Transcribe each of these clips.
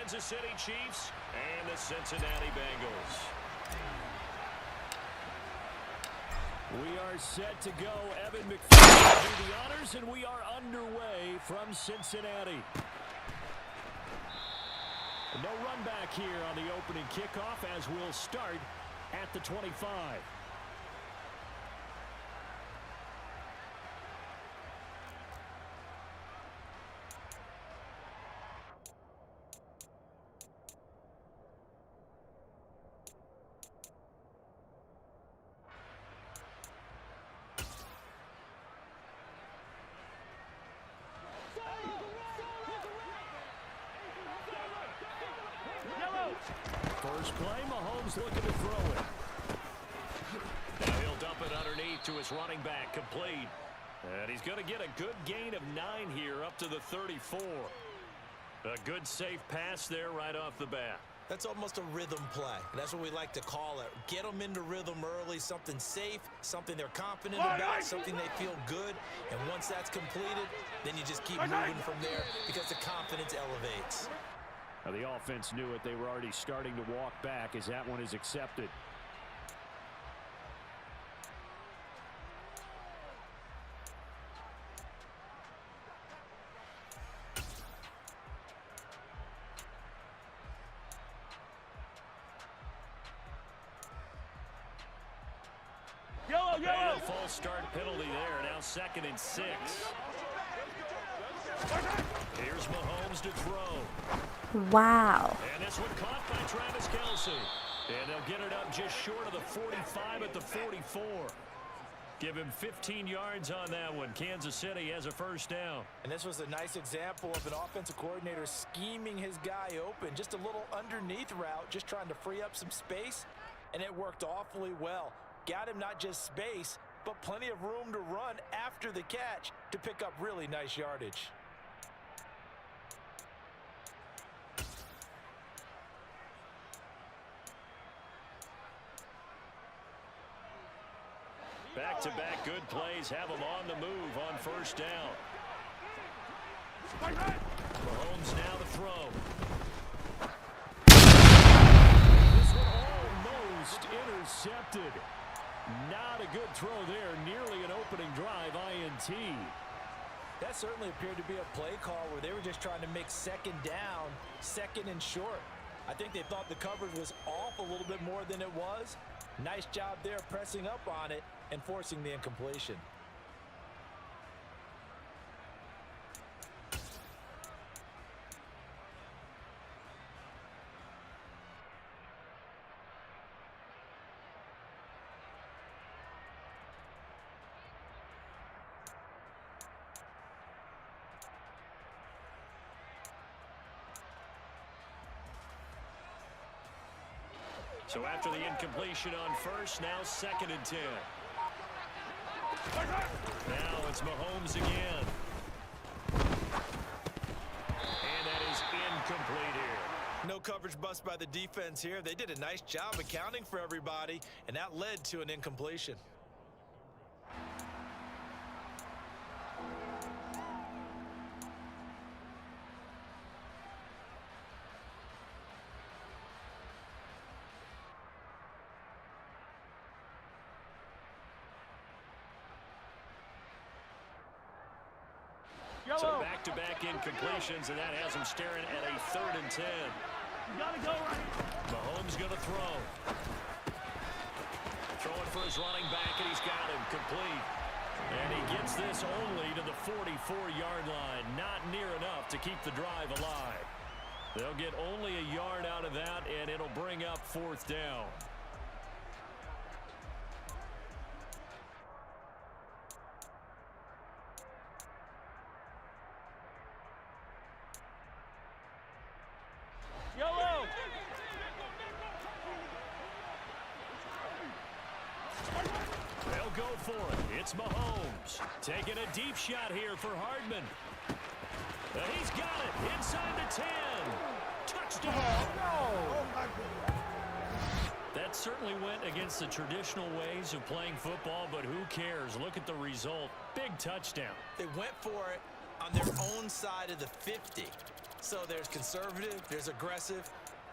Kansas City Chiefs and the Cincinnati Bengals. We are set to go. Evan McPherson will do the honors, and we are underway from Cincinnati. No run back here on the opening kickoff as we'll start at the 25. First play, Mahomes looking to throw it. Now he'll dump it underneath to his running back, complete. And he's going to get a good gain of 9 here up to the 34. A good safe pass there right off the bat. That's almost a rhythm play. That's what we like to call it. Get them into rhythm early, something safe, something they're confident about, something they feel good. And once that's completed, then you just keep moving from there because the confidence elevates. Now the offense knew it. They were already starting to walk back as that one is accepted. And a false start penalty there. Now 2nd and 6. Here's Mahomes to throw. Wow. And this one caught by Travis Kelce. And they'll get it up just short of the 45 at the 44. Give him 15 yards on that one. Kansas City has a first down. And this was a nice example of an offensive coordinator scheming his guy open. Just a little underneath route, just trying to free up some space. And it worked awfully well. Got him not just space, but plenty of room to run after the catch to pick up really nice yardage. Back-to-back good plays have them on the move on first down. Mahomes now to throw. This one almost intercepted. Not a good throw there. Nearly an opening drive INT. That certainly appeared to be a play call where they were just trying to make 2nd down, 2nd and short. I think they thought the coverage was off a little bit more than it was. Nice job there pressing up on it and forcing the incompletion. So after the incompletion on first, now 2nd and 10. Now it's Mahomes again. And that is incomplete here. No coverage bust by the defense here. They did a nice job accounting for everybody, and that led to an incompletion. So back-to-back incompletions, and that has him staring at a 3rd and 10. You gotta go right. Mahomes gonna throw. Throwing for his running back, and he's got him complete. And he gets this only to the 44-yard line. Not near enough to keep the drive alive. They'll get only a yard out of that, and it'll bring up 4th down. They'll go for it. It's Mahomes taking a deep shot here for Hardman. He's got it inside the 10. Touchdown. That certainly went against the traditional ways of playing football, but who cares? Look at the result. Big touchdown. They went for it on their own side of the 50. So there's conservative, there's aggressive,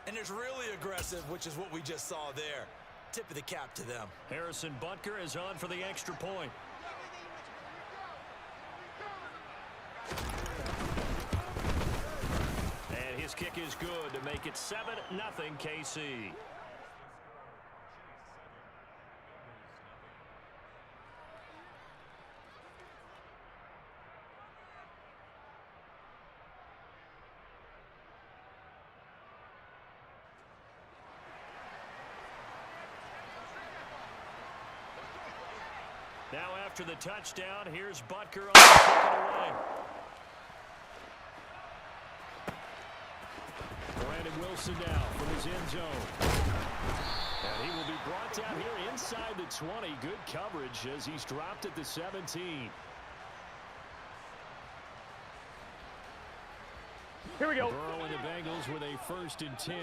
and there's really aggressive, which is what we just saw there. Tip of the cap to them. Harrison Butker is on for the extra point. And his kick is good to make it 7-0 KC. Now after the touchdown, here's Butker on the kick it away. Brandon Wilson now from his end zone. And he will be brought down here inside the 20. Good coverage as he's dropped at the 17. Here we go. Burrow and the Bengals with a 1st and 10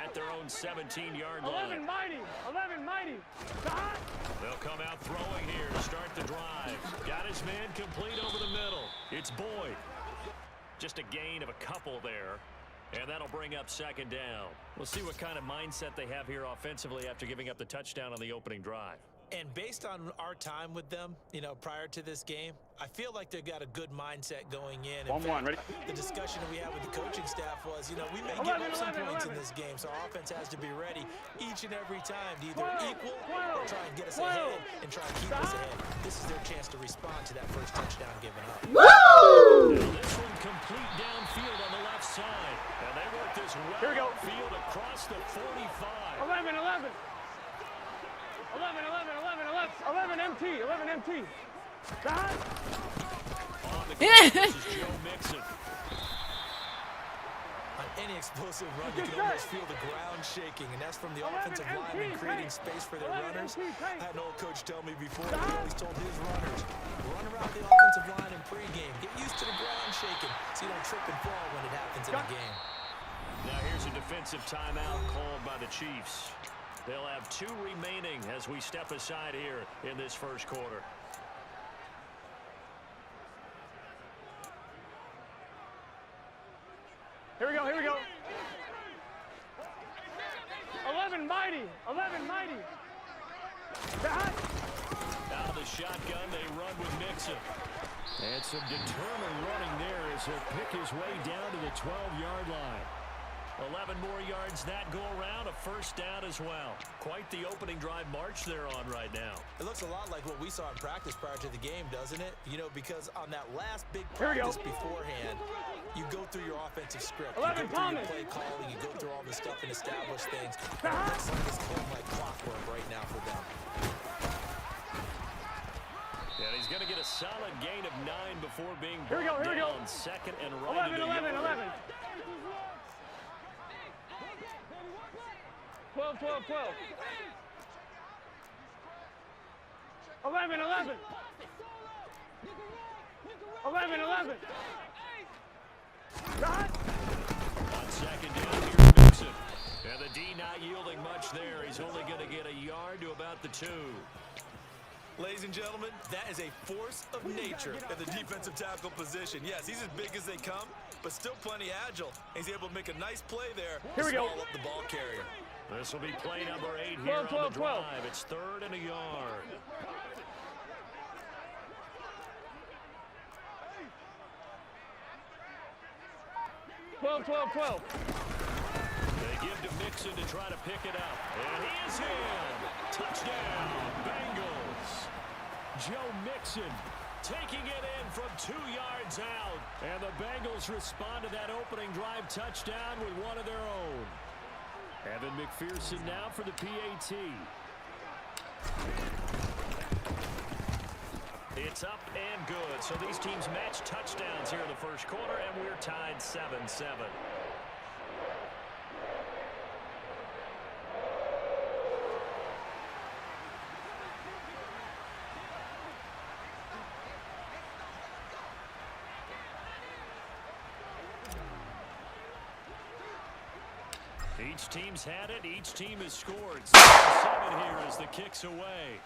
at their own 17-yard line. 11 mighty. 11 mighty. They'll come out throwing here to start the drive. Got his man complete over the middle. It's Boyd. Just a gain of a couple there. And that'll bring up 2nd down. We'll see what kind of mindset they have here offensively after giving up the touchdown on the opening drive. And based on our time with them, prior to this game, I feel like they've got a good mindset going in. In fact, ready? The discussion we had with the coaching staff was, we may give up some points in this game, so our offense has to be ready each and every time to either equal or try and get us ahead and try and keep us ahead. This is their chance to respond to that first touchdown given up. Now this one complete downfield on the left side. And they work this Here we go. field across the 45. 11, 11. 11, 11, 11, 11, 11 MT, 11 MT. God. On the ground, this is Joe Mixon. On any explosive run, you can almost feel the ground shaking, and that's from the offensive linemen creating space for their runners. I had an old coach tell me before, he always told his runners, run around the offensive line in pregame. Get used to the ground shaking so you don't trip and fall when it happens in a game. Now here's a defensive timeout called by the Chiefs. They'll have 2 remaining as we step aside here in this first quarter. Here we go, here we go. 11 mighty, 11 mighty. God. Out of the shotgun, they run with Mixon. And some determined running there as he'll pick his way down to the 12-yard line. 11 more yards that go around, a 1st down as well. Quite the opening drive march they're on right now. It looks a lot like what we saw in practice prior to the game, doesn't it? Because on that last big practice beforehand, you go through your offensive script. You go through your play calling, you go through all this stuff and establish things. And it looks like it's going like clockwork right now for them. And he's going to get a solid gain of 9 before being Here we go, here we go. 2nd and right 11, 11, 11. 12, 12, 12. 11, 11. 11, 11. God. On 2nd down, here's Mixon. And the D not yielding much there. He's only going to get a yard to about the 2. Ladies and gentlemen, that is a force of nature at the defensive tackle position. Yes, he's as big as they come, but still plenty agile. He's able to make a nice play there. Here we go. Up the ball carrier. This will be play number 8 here on the drive. It's 3rd and a yard. Twelve, 12, 12. They give to Mixon to try to pick it up. And he is in. Touchdown, Bengals. Joe Mixon taking it in from 2 yards out. And the Bengals respond to that opening drive touchdown with one of their own. Evan McPherson now for the PAT. It's up and good. So these teams match touchdowns here in the first quarter, and we're tied 7-7. Each team's had it. Each team has scored. 7 here as the kick's away.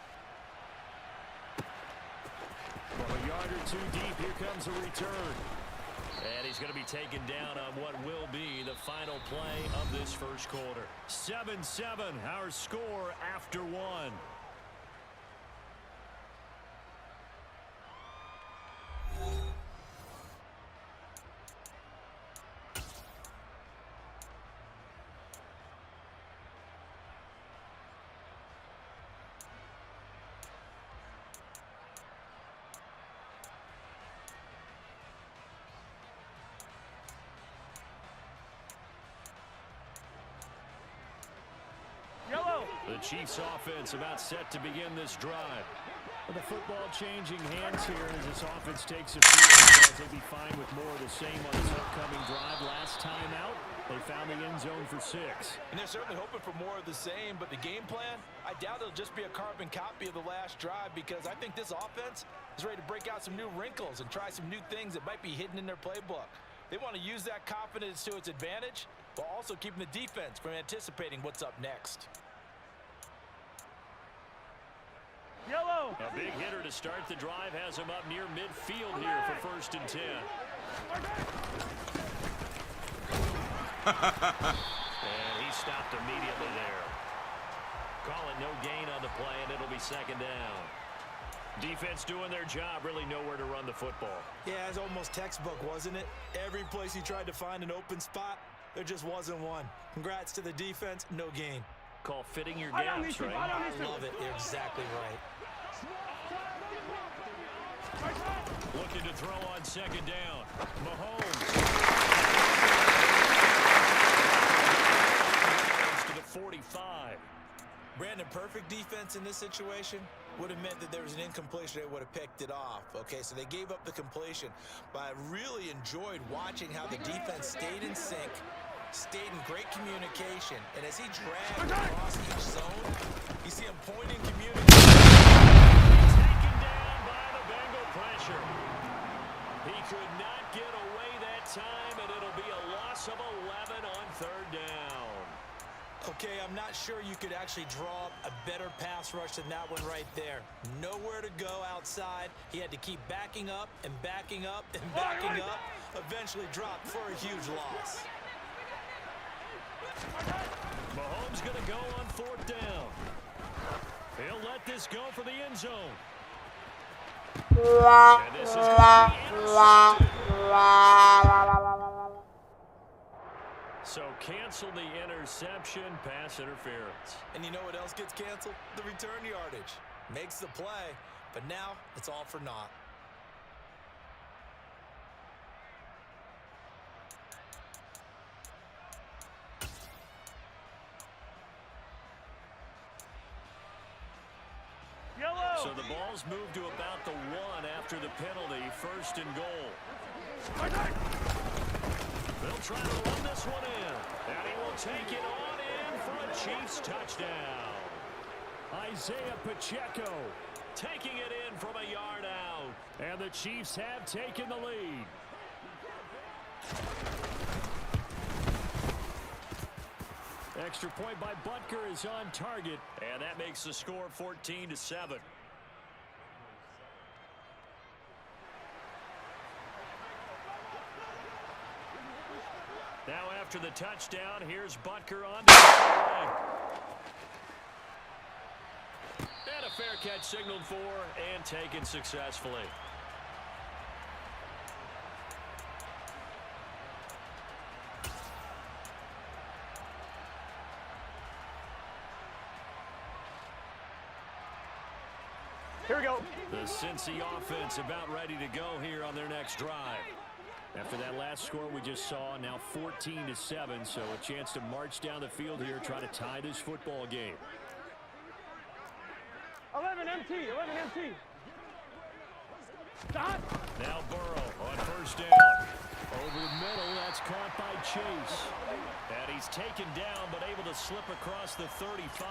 From a yard or 2 deep, here comes a return. And he's going to be taken down on what will be the final play of this first quarter. 7-7, our score after one. The Chiefs offense about set to begin this drive. With the football changing hands here as this offense takes a field. They'll be fine with more of the same on this upcoming drive. Last time out, they found the end zone for 6. And they're certainly hoping for more of the same, but the game plan, I doubt it'll just be a carbon copy of the last drive, because I think this offense is ready to break out some new wrinkles and try some new things that might be hidden in their playbook. They want to use that confidence to its advantage, while also keeping the defense from anticipating what's up next. Yellow. A big hitter to start the drive has him up near midfield here for 1st and 10. And he stopped immediately there. Calling no gain on the play, and it'll be 2nd down. Defense doing their job, really nowhere to run the football. Yeah, it's almost textbook, wasn't it? Every place he tried to find an open spot, there just wasn't one. Congrats to the defense, no gain. Call fitting your gaps, right? I love it. You're exactly right. Looking to throw on 2nd down. Mahomes. To the 45. Brandon, perfect defense in this situation would have meant that there was an incompletion. They would have picked it off. Okay, so they gave up the completion. But I really enjoyed watching how the defense stayed in sync, stayed in great communication, and as he dragged across each zone, you see him pointing, communicating. Taken down by the Bengal pressure. He could not get away that time, and it'll be a loss of 11 on 3rd down. Okay, I'm not sure you could actually draw up a better pass rush than that one right there. Nowhere to go outside. He had to keep backing up and backing up and backing up. Eventually dropped for a huge loss. Mahomes going to go on 4th down. He'll let this go for the end zone. And this is going to be intercepted. So cancel the interception, pass interference. And you know what else gets canceled? The return yardage. Makes the play, but now it's all for naught. Yellow. So the ball's moved to about the 1 after the penalty, 1st and goal. They'll try to run this one in, and he will take it on in for a Chiefs touchdown. Isaiah Pacheco taking it in from a yard out, and the Chiefs have taken the lead. Extra point by Butker is on target, and that makes the score 14-7. Now after the touchdown, here's Butker on to the play. And a fair catch signaled for and taken successfully. Here we go. The Cincy offense about ready to go here on their next drive. After that last score we just saw, now 14-7, so a chance to march down the field here, try to tie this football game. 11 MT, 11 MT. Stop. Now Burrow on 1st down. Over the middle, that's caught by Chase. And he's taken down, but able to slip across the 35.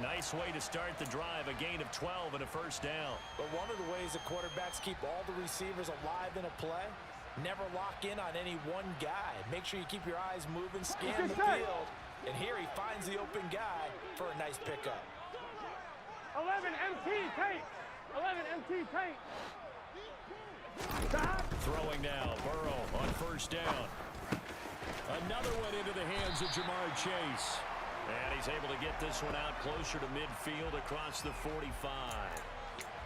Nice way to start the drive, a gain of 12 and a 1st down. But one of the ways the quarterbacks keep all the receivers alive in a play, never lock in on any one guy. Make sure you keep your eyes moving, scan the field. And here he finds the open guy for a nice pickup. 11 MT, paint. 11 MT, paint. Throwing now, Burrow on first down. Another one into the hands of Jamar Chase. And he's able to get this one out closer to midfield across the 45.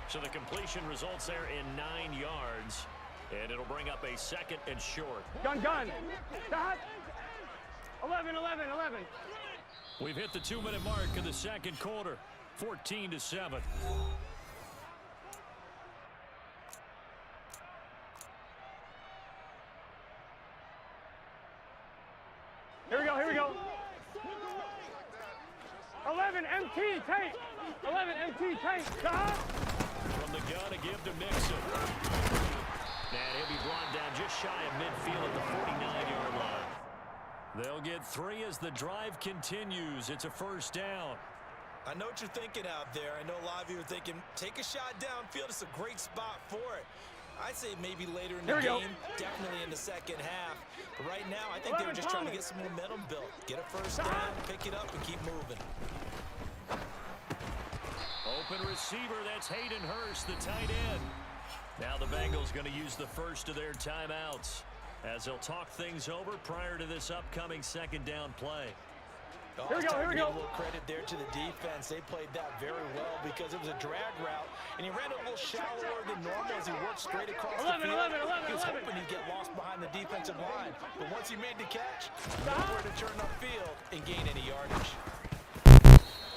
So the completion results there in 9 yards. And it'll bring up a 2nd and short. Gun. Stop. 11. We've hit the 2-minute mark of the second quarter. 14-7. Here we go. 11 MT tape. 11 MT tape. Stop. From the gun to give to Mixon. And he'll be brought down just shy of midfield at the 49-yard line. They'll get 3 as the drive continues. It's a first down. I know what you're thinking out there. I know a lot of you are thinking, take a shot downfield. It's a great spot for it. I'd say maybe later in the game, definitely in the second half. But right now, I think they were just trying to get some momentum built. Get a first down, pick it up, and keep moving. Open receiver, that's Hayden Hurst, the tight end. Now the Bengals going to use the first of their timeouts as they'll talk things over prior to this upcoming second down play. Here we go. A little credit there to the defense. They played that very well because it was a drag route, and he ran it a little shallower than normal as he worked straight across the field. He was hoping he'd get lost behind the defensive line, but once he made the catch, nowhere to turn upfield and gain any yardage.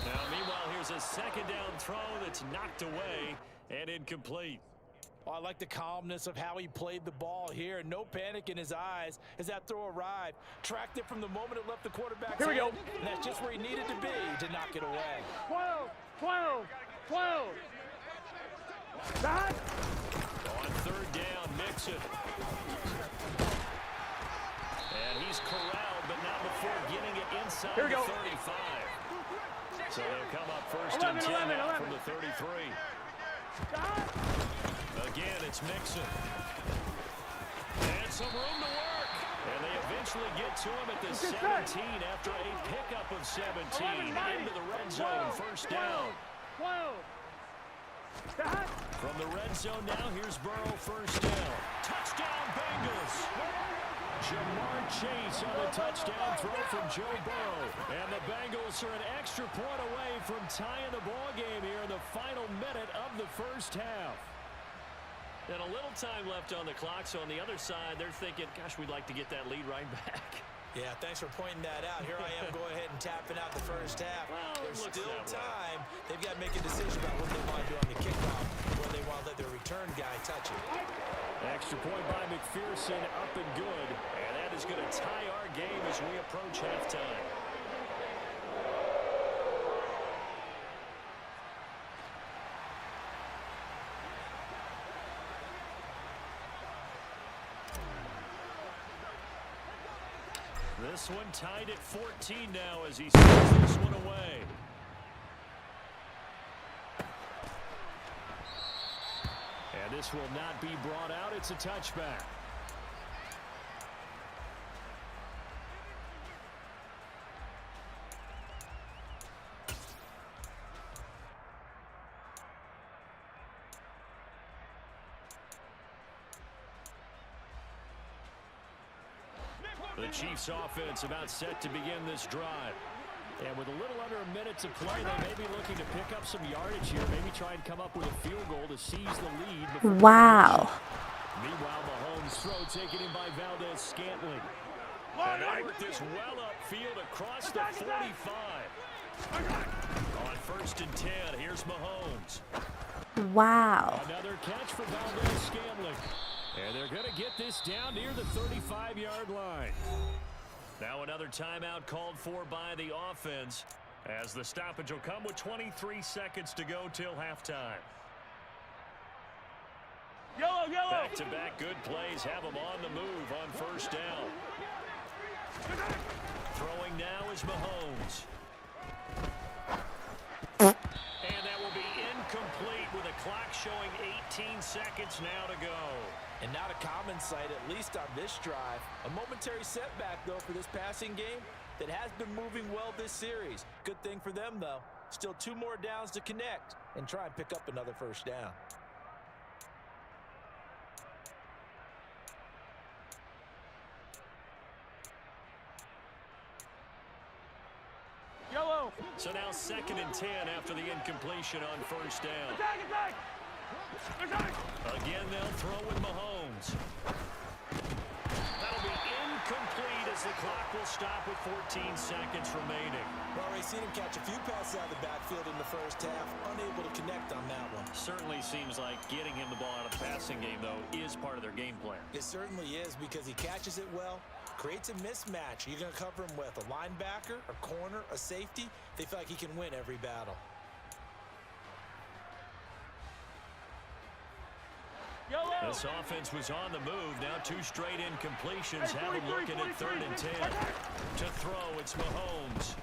Now, meanwhile, here's a second down throw that's knocked away and incomplete. Oh, I like the calmness of how he played the ball here. No panic in his eyes as that throw arrived. Tracked it from the moment it left the quarterback's hand. And that's just where he needed to be to knock it away. 12. Stop. On third down, Mixon. And he's corralled, but not before getting it inside the 35. So they'll come up first and 10 from the 33. Stop. Again, it's Mixon. And some room to work. And they eventually get to him at the 17 after a pickup of 17. Into the red zone, first down. 12. Stop. From the red zone now, here's Burrow, first down. Touchdown, Bengals. Jamar Chase on the touchdown throw from Joe Burrow. And the Bengals are an extra point away from tying the ball game here in the final minute of the first half. And a little time left on the clock, so on the other side, they're thinking, gosh, we'd like to get that lead right back. Yeah, thanks for pointing that out. Here I am, go ahead and tapping out the first half. Well, there's still time. They've got to make a decision about what they want to do on the kickoff, whether they want to let their return guy touch it. Extra point by McPherson, up and good. And that is going to tie our game as we approach halftime. This one tied at 14 now as he sends this one away. And this will not be brought out. It's a touchback. The Chiefs offense about set to begin this drive. And with a little under a minute to play, they may be looking to pick up some yardage here, maybe try and come up with a field goal to seize the lead. Wow. Meanwhile, Mahomes' throw taken in by Valdez-Scantling. And they work this well upfield across the 45. On first and 10, here's Mahomes. Wow. Another catch for Valdez-Scantling. And they're going to get this down near the 35-yard line. Now another timeout called for by the offense as the stoppage will come with 23 seconds to go till halftime. Yellow. Back-to-back good plays have them on the move on first down. Throwing now is Mahomes. And that will be incomplete with a clock showing 18 seconds now to go. And not a common sight, at least on this drive. A momentary setback, though, for this passing game that has been moving well this series. Good thing for them, though. Still 2 more downs to connect and try and pick up another first down. So now 2nd and 10 after the incompletion on first down. Attack, attack! Attack! Again, they'll throw with Mahomes. That'll be incomplete as the clock will stop with 14 seconds remaining. Well, already seen him catch a few passes out of the backfield in the first half. Unable to connect on that one. Certainly seems like getting him the ball out of the passing game, though, is part of their game plan. It certainly is because he catches it well, creates a mismatch. You're going to cover him with a linebacker, a corner, a safety. They feel like he can win every battle. This offense was on the move. Now 2 straight incompletions. Have him looking at 3rd and 10. To throw, it's Mahomes.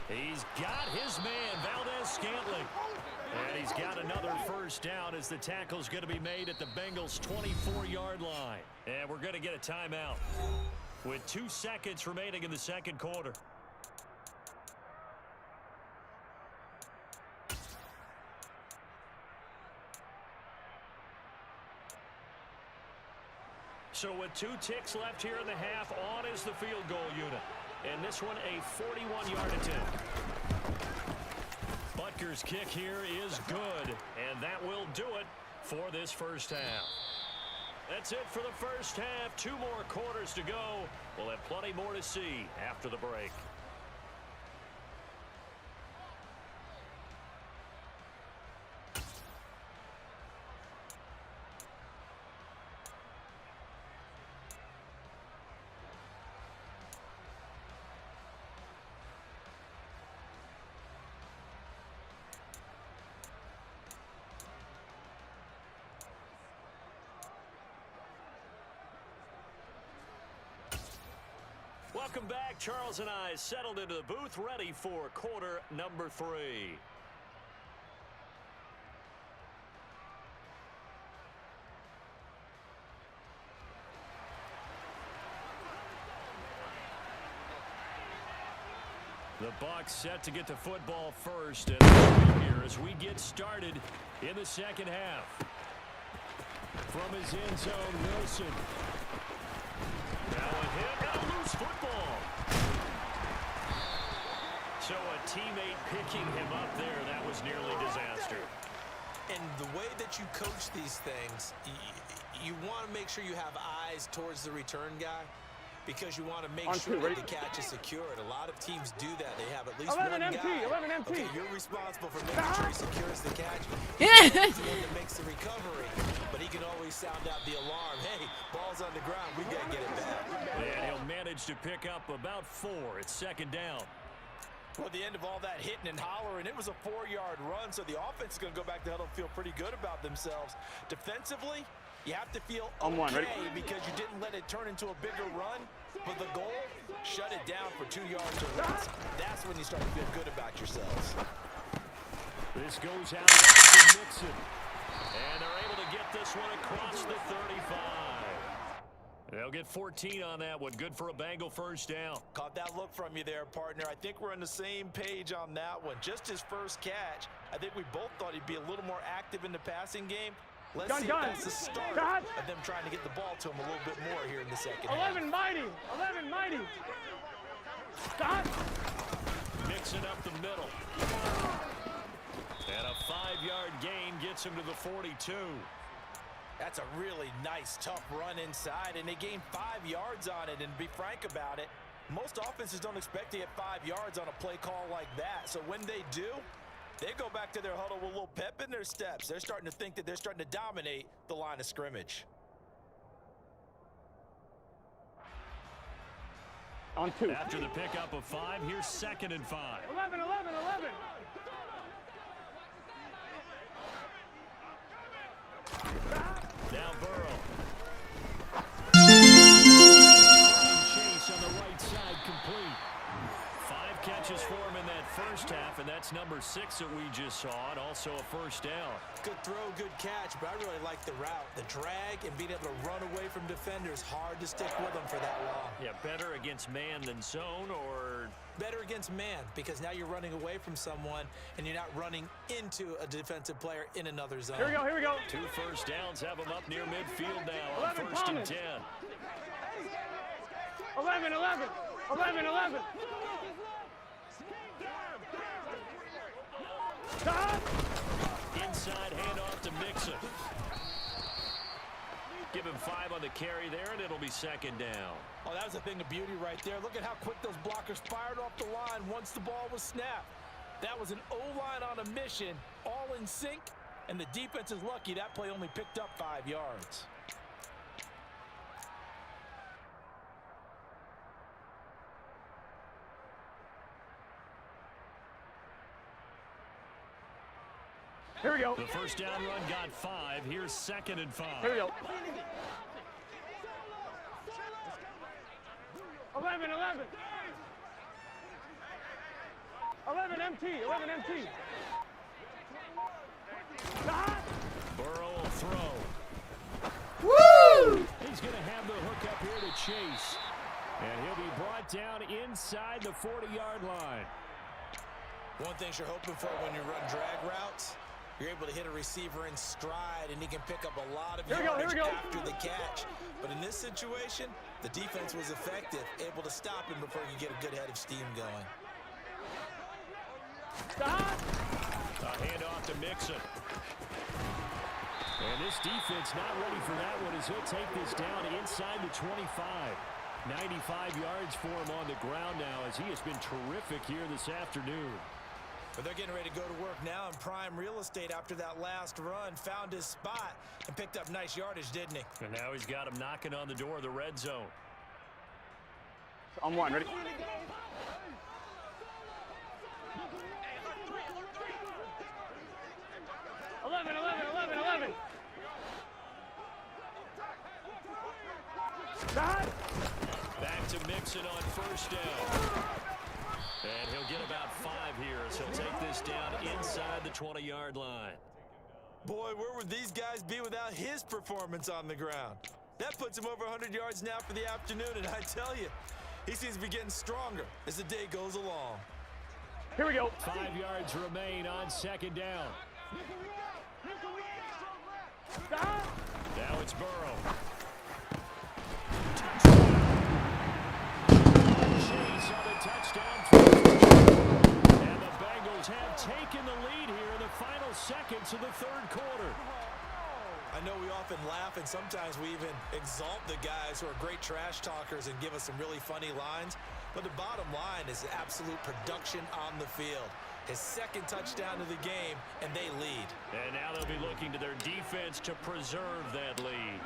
He's got his man, Valdez-Scantling. And he's got another first down as the tackle's going to be made at the Bengals' 24-yard line. And we're going to get a timeout with 2 seconds remaining in the second quarter. So with 2 ticks left here in the half, on is the field goal unit. And this one a 41-yard attempt. Butker's kick here is good, and that will do it for this first half. That's it for the first half. 2 more quarters to go. We'll have plenty more to see after the break. Welcome back. Charles and I settled into the booth, ready for quarter number 3. The Bucs set to get the football first, and here as we get started in the second half. From his end zone, Wilson. Now a hit and a loose football. So a teammate picking him up there, that was nearly disaster. And the way that you coach these things, you want to make sure you have eyes towards the return guy because you want to make sure that the catch is secured. A lot of teams do that. They have at least 11 one MT, guy. 11 MT. Okay, you're responsible for making sure he secures the catch. Yeah. He's the one that makes the recovery, but he can always sound out the alarm. Hey, ball's on the ground. We got to get it back. And he'll manage to pick up about 4. It's 2nd down. Well, at the end of all that hitting and hollering, it was a 4-yard run, so the offense is going to go back to huddle and feel pretty good about themselves. Defensively, you have to feel okay because you didn't let it turn into a bigger run, but the goal, shut it down for 2 yards or less. That's when you start to feel good about yourselves. This goes out to Mixon. And they're able to get this one across the 35. They'll get 14 on that one. Good for a Bengal first down. Caught that look from you there, partner. I think we're on the same page on that one. Just his first catch, I think we both thought he'd be a little more active in the passing game. Let's see if that's the start of them trying to get the ball to him a little bit more here in the second half. 11 mighty. 11 mighty. Stop. Mixing up the middle. And a 5-yard gain gets him to the 42. That's a really nice, tough run inside, and they gained 5 yards on it. And to be frank about it, most offenses don't expect to get 5 yards on a play call like that. So when they do, they go back to their huddle with a little pep in their steps. They're starting to think that they're starting to dominate the line of scrimmage. On 2. After the pickup of 5, here's 2nd and 5. 11, 11, 11. Now Burrow. Chase on the right side, complete. 5 catches for him in that first half, and that's number 6 that we just saw, and also a first down. Good throw, good catch, but I really like the route. The drag and being able to run away from defenders, hard to stick with them for that long. Yeah, better against man than zone, or? Better against man, because now you're running away from someone, and you're not running into a defensive player in another zone. Here we go, here we go. 2 first downs have him up near midfield now on 11 first and common. 10. 11, 11. 11, 11. Stop. Inside handoff to Mixon. Give him 5 on the carry there, and it'll be second down. Oh, that was a thing of beauty right there. Look at how quick those blockers fired off the line once the ball was snapped. That was an O-line on a mission, all in sync, and the defense is lucky that play only picked up 5 yards. Here we go. The first down run got 5. Here's 2nd and 5. Here we go. 11, 11. 11 MT, 11 MT. Stop. Burrow will throw. Woo! He's going to have the hook up here to Chase. And he'll be brought down inside the 40-yard line. One thing you're hoping for when you run drag routes, you're able to hit a receiver in stride, and he can pick up a lot of yardage after the catch. But in this situation, the defense was effective, able to stop him before you get a good head of steam going. Stop. A handoff to Mixon. And this defense not ready for that one as he'll take this down inside the 25. 95 yards for him on the ground now as he has been terrific here this afternoon. But they're getting ready to go to work now in prime real estate after that last run. Found his spot and picked up nice yardage, didn't he? And now he's got him knocking on the door of the red zone. On 1, ready? Eleven, 11, 11, 11. Stop. Back to Mixon on first down. And he'll get about 5 here as he'll take this down inside the 20-yard line. Boy, where would these guys be without his performance on the ground? That puts him over 100 yards now for the afternoon, and I tell you, he seems to be getting stronger as the day goes along. Here we go. 5 yards remain on second down. Stop. Now it's Burrow. Chase on the touchdown throw. And the Bengals have taken the lead here in the final seconds of the third quarter. I know we often laugh, and sometimes we even exalt the guys who are great trash talkers and give us some really funny lines. But the bottom line is absolute production on the field. His 2nd touchdown of the game, and they lead. And now they'll be looking to their defense to preserve that lead.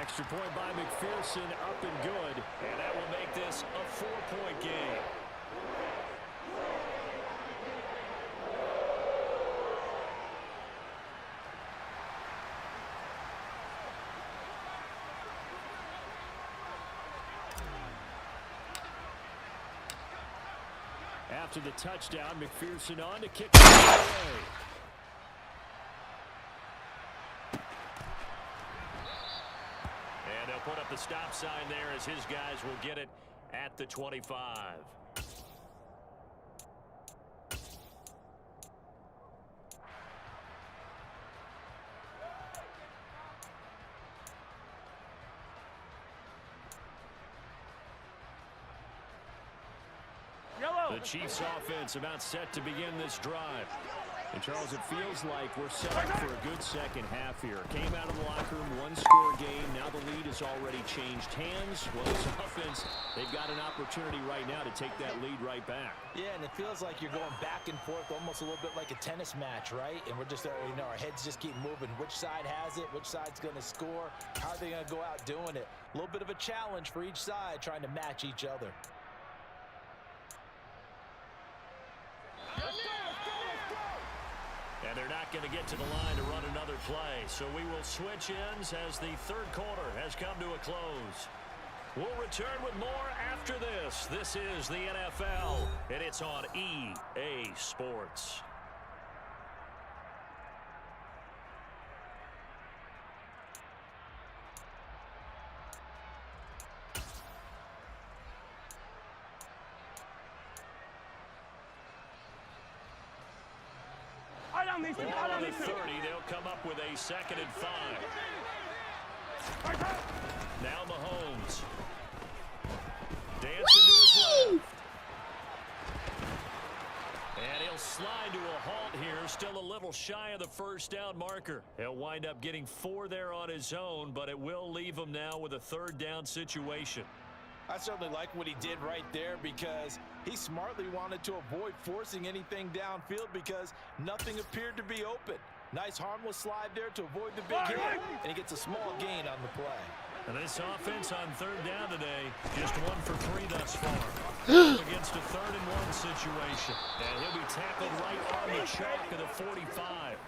Extra point by McPherson, up and good. And that will make this a 4-point game. After the touchdown, McPherson on to kick it away. And they'll put up the stop sign there as his guys will get it at the 25. The Chiefs offense about set to begin this drive. And Charles, it feels like we're set up for a good second half here. Came out of the locker room, 1-score game. Now the lead has already changed hands. Well, this offense, they've got an opportunity right now to take that lead right back. Yeah, and it feels like you're going back and forth, almost a little bit like a tennis match, right? And we're just, our heads just keep moving. Which side has it? Which side's going to score? How are they going to go out doing it? A little bit of a challenge for each side, trying to match each other. And they're not going to get to the line to run another play. So we will switch ends as the third quarter has come to a close. We'll return with more after this. This is the NFL, and it's on EA Sports. On these two. Ball at the 30, they'll come up with a 2nd and 5. Now Mahomes. Dancing to his left. And he'll slide to a halt here. Still a little shy of the first down marker. He'll wind up getting 4 there on his own, but it will leave him now with a 3rd down situation. I certainly like what he did right there because he smartly wanted to avoid forcing anything downfield because nothing appeared to be open. Nice harmless slide there to avoid the big hit, and he gets a small gain on the play. And this offense on 3rd down today, just 1 for 3 thus far. Against a 3rd and 1 situation. And he'll be tackled right on the chalk of the 45.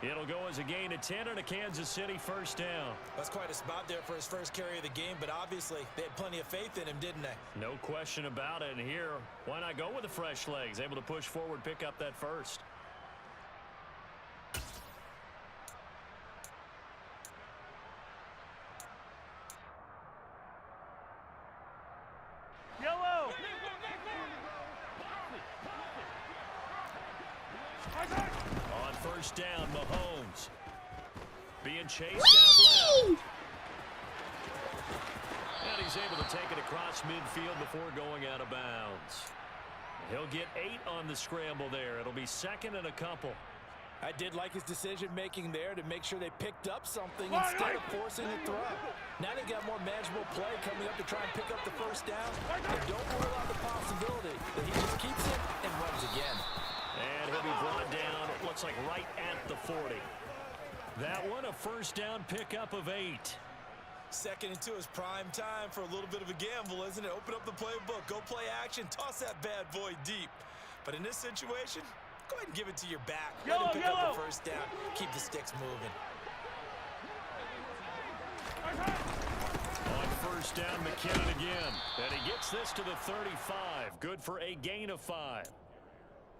It'll go as a gain of 10 and a Kansas City 1st down. That's quite a spot there for his first carry of the game, but obviously they had plenty of faith in him, didn't they? No question about it. And here, why not go with the fresh legs? Able to push forward, pick up that first. Yellow. On 1st down, Mahomes. Being chased out left. And he's able to take it across midfield before going out of bounds. He'll get 8 on the scramble there. It'll be 2nd and a couple. I did like his decision-making there to make sure they picked up something instead of forcing a throw. Now they got more manageable play coming up to try and pick up the 1st down. And don't rule out the possibility that he just keeps it and runs again. And he'll be brought down, it looks like right at the 40. That one, a 1st down pickup of 8. 2nd and 2 is prime time for a little bit of a gamble, isn't it? Open up the playbook, go play action, toss that bad boy deep. But in this situation, go ahead and give it to your back. Let him pick up the 1st down, keep the sticks moving. On 1st down, McKinnon again. And he gets this to the 35. Good for a gain of 5.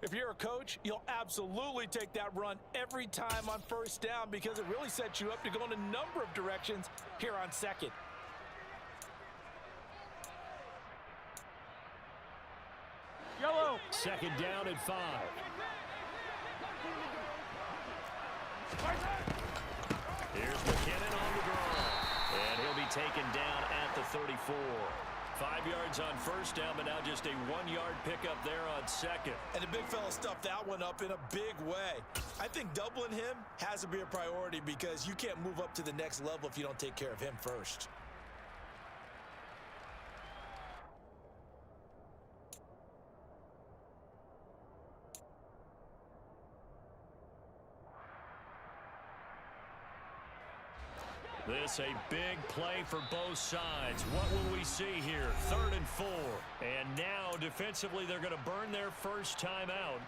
If you're a coach, you'll absolutely take that run every time on 1st down because it really sets you up to go in a number of directions here on 2nd. Yellow. 2nd down at 5. Here's McKinnon on the draw. And he'll be taken down at the 34. 5 yards on 1st down, but now just a 1-yard pickup there on 2nd. And the big fella stuffed that one up in a big way. I think doubling him has to be a priority because you can't move up to the next level if you don't take care of him first. This a big play for both sides. What will we see here? 3rd and 4. And now defensively they're going to burn their first time out.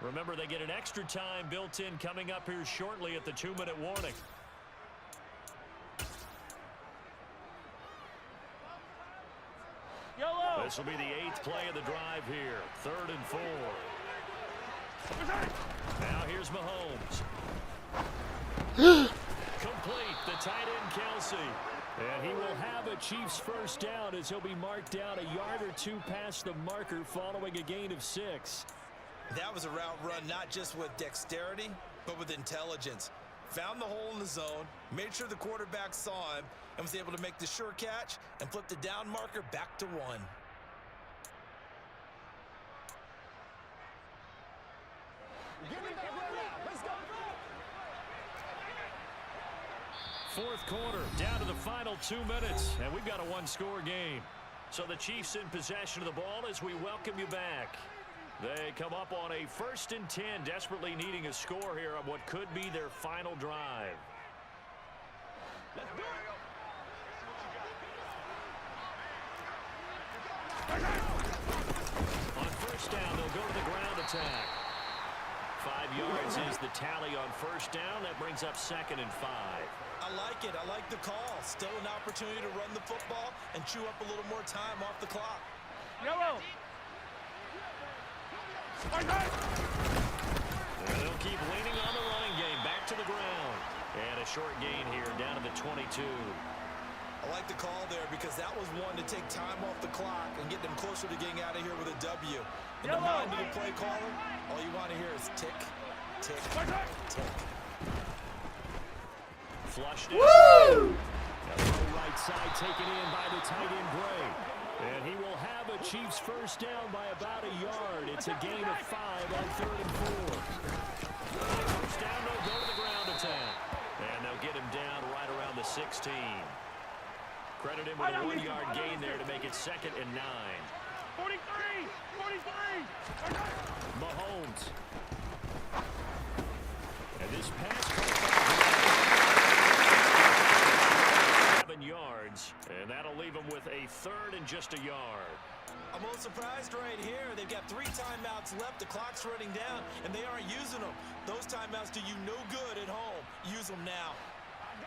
Remember, they get an extra time built in coming up here shortly at the 2-minute warning. Yellow. This will be the 8th play of the drive here. 3rd and 4. Now here's Mahomes. Complete, the tight end Kelsey. And he will have a Chiefs 1st down as he'll be marked down a yard or 2 past the marker following a gain of 6. That was a route run not just with dexterity, but with intelligence. Found the hole in the zone, made sure the quarterback saw him, and was able to make the sure catch and flip the down marker back to 1. Let's go. 4th quarter, down to the final 2 minutes, and we've got a 1-score game. So the Chiefs in possession of the ball as we welcome you back. They come up on a 1st and 10, desperately needing a score here on what could be their final drive. Let's do it. On 1st down, they'll go to the ground attack. 5 yards is the tally on 1st down. That brings up 2nd and 5. I like it. I like the call. Still an opportunity to run the football and chew up a little more time off the clock. Yellow. And they'll keep leaning on the running game. Back to the ground. And a short gain here down to the 22. I like the call there because that was one to take time off the clock and get them closer to getting out of here with a W. In the mind of the play caller, all you want to hear is tick, tick, tick. Flushed it. Right side It's a gain of 5 on 3rd and 4. First down, they'll go to the ground attack. And they'll get him down right around the 16. Credit him with a 1-yard gain there to make it 2nd and 9. 43! 43! Mahomes. And this pass 7 yards, and that'll leave him with a 3rd and just a yard. I'm a little surprised right here. They've got 3 timeouts left. The clock's running down, and they aren't using them. Those timeouts do you no good at home. Use them now.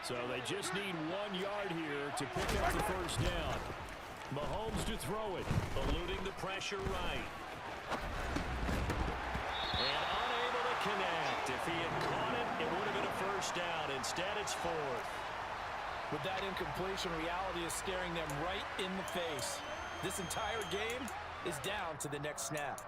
So they just need 1 yard here to pick up the first down. Mahomes to throw it, eluding the pressure right. And unable to connect. If he had caught it, it would have been a first down. Instead, it's 4th. With that incompletion, reality is staring them right in the face. This entire game is down to the next snap.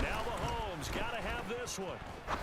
Now Mahomes got to have this one. And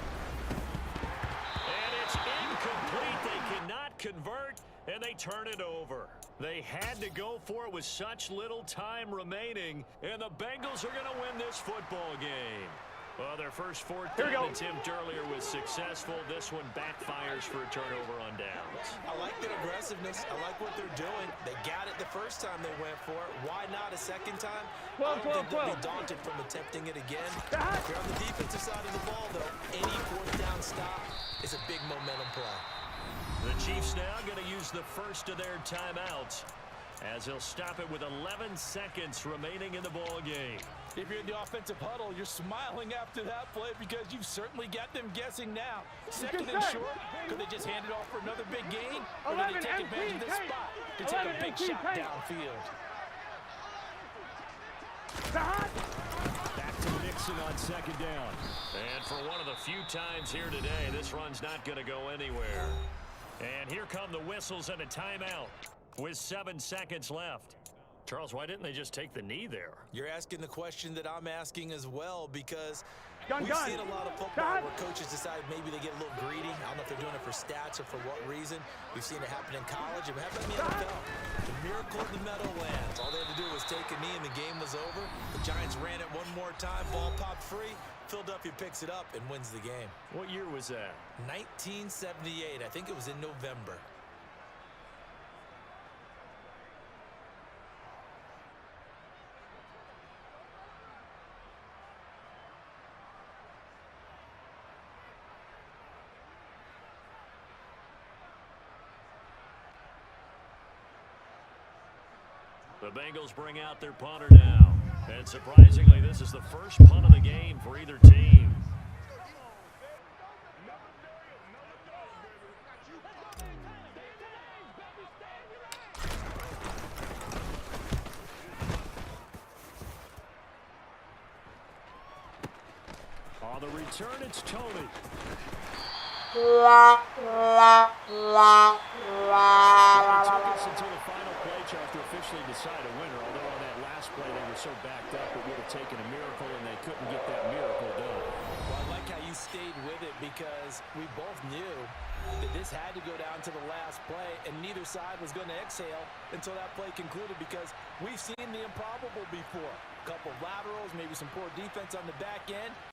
it's incomplete. They cannot convert, and they turn it over. They had to go for it with such little time remaining, and the Bengals are going to win this football game. Well, their first 4th down attempt earlier was successful. This one backfires for a turnover on downs. I like their aggressiveness. I like what they're doing. They got it the first time they went for it. Why not a second time? I don't think they'll be daunted from attempting it again. If you're on the defensive side of the ball, though, any 4th down stop is a big momentum play. The Chiefs now going to use the first of their timeouts as they'll stop it with 11 seconds remaining in the ball game. If you're in the offensive huddle, you're smiling after that play because you've certainly got them guessing now. 2nd and short, could they just hand it off for another big gain? Or do they take advantage of this spot to take a big shot downfield? Back to Mixon on 2nd down. And for one of the few times here today, this run's not going to go anywhere. And here come the whistles and a timeout with 7 seconds left. Charles, why didn't they just take the knee there? You're asking the question that I'm asking as well, because we've seen a lot of football where coaches decide maybe they get a little greedy. I don't know if they're doing it for stats or for what reason. We've seen it happen in college. It happened in the NFL. The miracle of the Meadowlands. All they had to do was take a knee and the game was over. The Giants ran it one more time. Ball popped free. Philadelphia picks it up and wins the game. What year was that? 1978. I think it was in November. The Bengals bring out their punter now. And surprisingly, this is the first punt of the game for either team. On the return, it's Tony. It took us until the final play chart to officially decide a winner, although on that last play they were so backed up it would have taken a miracle, and they couldn't get that miracle done. Well, I like how you stayed with it, because we both knew that this had to go down to the last play, and neither side was going to exhale until that play concluded, because we've seen the improbable before. A couple laterals, maybe some poor defense on the back end.